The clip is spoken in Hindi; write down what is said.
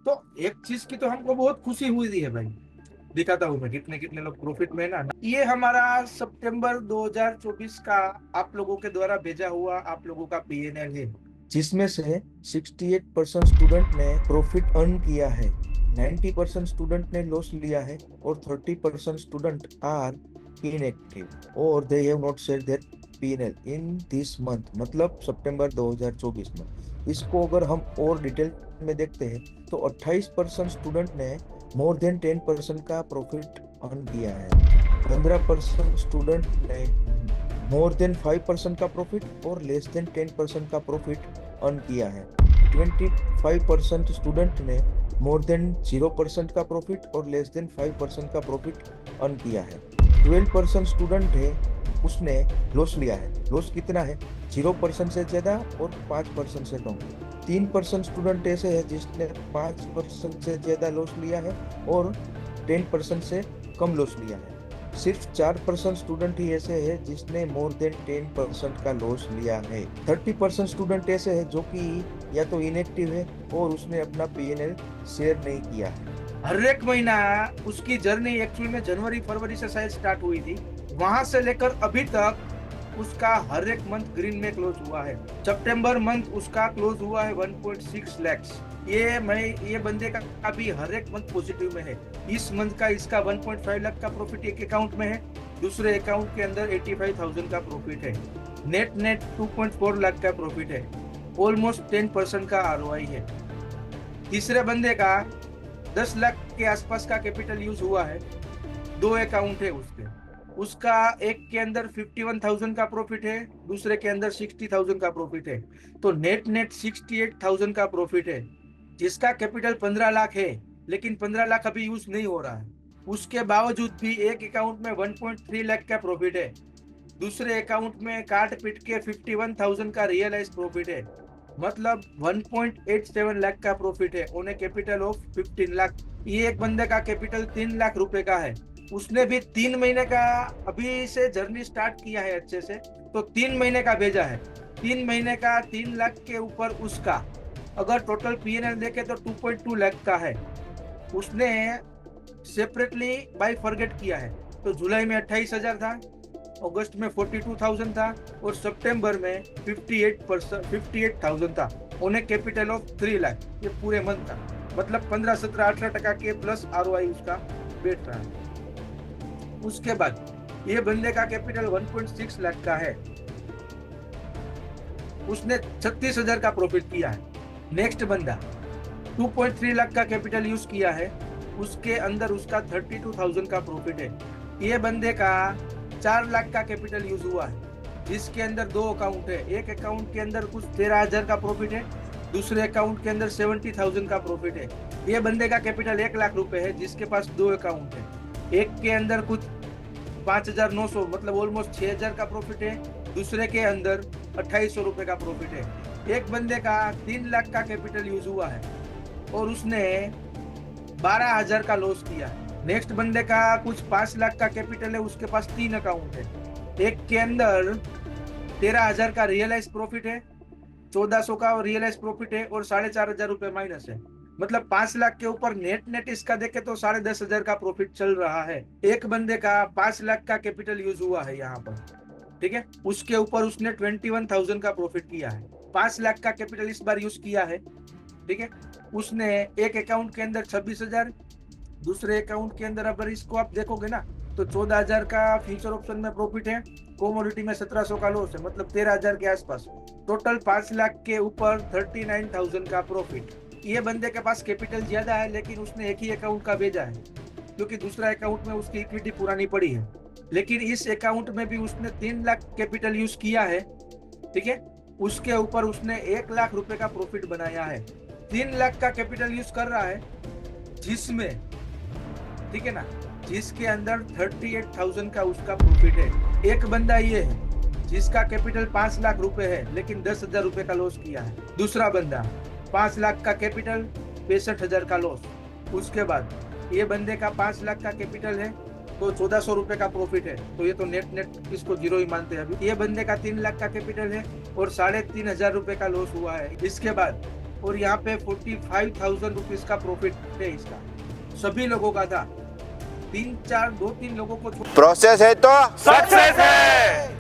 तो एक चीज की तो हमको बहुत खुशी हुई थी है भाई। दिखाता हूँ मैं कितने कितने लोग प्रॉफिट में है ना। ये हमारा सितंबर 2024 का आप लोगों के द्वारा भेजा हुआ आप लोगों का पीएनएल है, जिसमें से 68% स्टूडेंट ने प्रॉफिट अर्न किया है, 90% स्टूडेंट ने लॉस लिया है और 30% स्टूडेंट आर इनएक्टिव और they have not set their PNL in this month, मतलब सितंबर 2024 में। इसको अगर हम और डिटेल में देखते हैं तो 28% स्टूडेंट ने मोर देन 10% का प्रॉफिट अर्न किया है, 15% स्टूडेंट ने मोर देन 5% का प्रॉफिट और लेस देन 10% का प्रॉफिट अर्न किया है, 25% स्टूडेंट ने मोर देन 0% का प्रॉफिट और लेस देन 5% का प्रॉफिट अर्न किया है, 12% स्टूडेंट है उसने लॉस लिया है। लॉस कितना है? 0% से ज्यादा और 5% से कम। 3% स्टूडेंट ऐसे है जिसने 5% से ज्यादा लॉस लिया है और 10% से कम लॉस लिया है। सिर्फ 4% स्टूडेंट ही ऐसे है जिसने मोर देन 10% का लॉस लिया है। 30% स्टूडेंट ऐसे है जो कि या तो इनएक्टिव है और उसने अपना पीएनएल शेयर नहीं किया है। हर एक महीना उसकी जर्नी एक्चुअली में जनवरी फरवरी से शायद स्टार्ट हुई थी, वहां से लेकर अभी तक उसका हर एक मंथ ग्रीन में क्लोज हुआ है। सितंबर मंथ उसका क्लोज हुआ है 1.6 lakhs। ये बंदे का अभी हर एक मंथ पॉजिटिव में है। इस मंथ का इसका 1.5 लाख का प्रॉफिट एक अकाउंट में है, दूसरे अकाउंट के अंदर 85,000 का प्रॉफिट है, नेट नेट 2.4 लाख का प्रॉफिट है, ऑलमोस्ट 10% का आरओआई है। तीसरे बंदे का 10 लाख के आसपास का कैपिटल यूज हुआ है, दो अकाउंट है उसके, उसका एक के अंदर 51,000 का प्रॉफिट है, दूसरे के अंदर 60,000 का प्रॉफिट है, तो नेट नेट 68,000 का प्रॉफिट है। जिसका कैपिटल 15 लाख है लेकिन 15 लाख अभी यूज नहीं हो रहा है, उसके बावजूद भी एक अकाउंट में 1.3 लाख का प्रॉफिट है, दूसरे अकाउंट में काट पीट के 51,000 का रियलाइज प्रॉफिट है, मतलब 1.87 लाख का प्रॉफिट है on A capital of 15 lakh. ये एक बंदे का कैपिटल 3 लाख रुपए का है, उसने भी 3 महीने का अभी से जर्नी स्टार्ट किया है अच्छे से, तो 3 महीने का भेजा है। 3 महीने का 3 लाख के ऊपर उसका अगर टोटल पीएनएल देखे तो 2.2 लाख का है। उसने सेपरेटली बाय फॉरगेट किया है, तो जुलाई में 28,000 था, अगस्त में 42,000 था और सितंबर में 58,000 था on A capital of 3 lakh. ये पूरे मंथ का मतलब 15 17 18% के प्लस आरओआई उसका बैठ रहा है। उसके बाद ये बंदे का कैपिटल 1.6 लाख का है, उसने 36,000 का प्रॉफिट किया है। नेक्स्ट बंदा 2.3 लाख का कैपिटल यूज किया है, उसके अंदर उसका 32,000 का प्रॉफिट है। ये बंदे का 4 लाख का कैपिटल यूज हुआ है, जिसके अंदर दो अकाउंट है, एक अकाउंट के अंदर कुछ 13,000 का प्रॉफिट है, दूसरे अकाउंट के अंदर 70,000 का प्रॉफिट है। ये बंदे का कैपिटल 1 लाख रुपए है, जिसके पास दो अकाउंट है, एक के अंदर कुछ 5,900 मतलब ऑलमोस्ट 6,000 का प्रॉफिट है, दूसरे के अंदर 2,800 रुपए का प्रॉफिट है। एक बंदे का 3 लाख का कैपिटल यूज हुआ है और उसने 12,000 का लॉस किया है। नेक्स्ट बंदे का कुछ 5 लाख का कैपिटल है, उसके पास 3 अकाउंट है, एक के अंदर 13,000 का रियलाइज प्रॉफिट है, 1,400 का रियलाइज प्रॉफिट है और 4,500 रुपए माइनस है, मतलब 5 लाख के ऊपर नेट नेट इसका देखे तो 10,500 का प्रॉफिट चल रहा है। एक बंदे का 5 लाख का कैपिटल यूज हुआ है यहाँ पर, ठीक है, उसके ऊपर उसने 21,000 का प्रॉफिट किया है। 5 लाख का कैपिटल इस बार यूज किया है, ठीक है, उसने एक अकाउंट के अंदर 26,000, दूसरे अकाउंट के अंदर अगर इसको आप देखोगे ना तो 14,000 का फ्यूचर ऑप्शन में प्रॉफिट है, कोमोडिटी में 1,700 का लॉस है, मतलब 13,000 के आसपास, टोटल 5 लाख के ऊपर 39,000 का प्रॉफिट। ये बंदे के पास कैपिटल ज्यादा है लेकिन उसने एक ही अकाउंट का भेजा है, क्योंकि दूसरा अकाउंट में उसकी इक्विटी पुरानी पड़ी है, लेकिन इस अकाउंट में भी उसने 3 लाख कैपिटल यूज किया है, ठीक है, उसके ऊपर उसने 1 लाख रुपए का प्रॉफिट बनाया है। 3 लाख का कैपिटल यूज कर रहा है, जिसमें, ठीक है ना, जिसके अंदर 38,000 का उसका प्रॉफिट है। एक बंदा ये है जिसका कैपिटल 5 लाख रुपए है लेकिन 10,000 रुपए का लॉस किया है। दूसरा बंदा 5 लाख का कैपिटल, 65,000 का लॉस। उसके बाद ये बंदे का 5 लाख का कैपिटल है तो 1,400 रुपए का प्रॉफिट है, तो ये तो नेट नेट इसको जीरो ही मानते हैं अभी। ये बंदे का 3 लाख का कैपिटल है और 3,500 रुपए का लॉस हुआ है। इसके बाद और यहाँ पे 45,000 रुपीज का प्रॉफिट है इसका, सभी लोगों का था। 2-3 लोगों को प्रोसेस है तो सक्सेस है।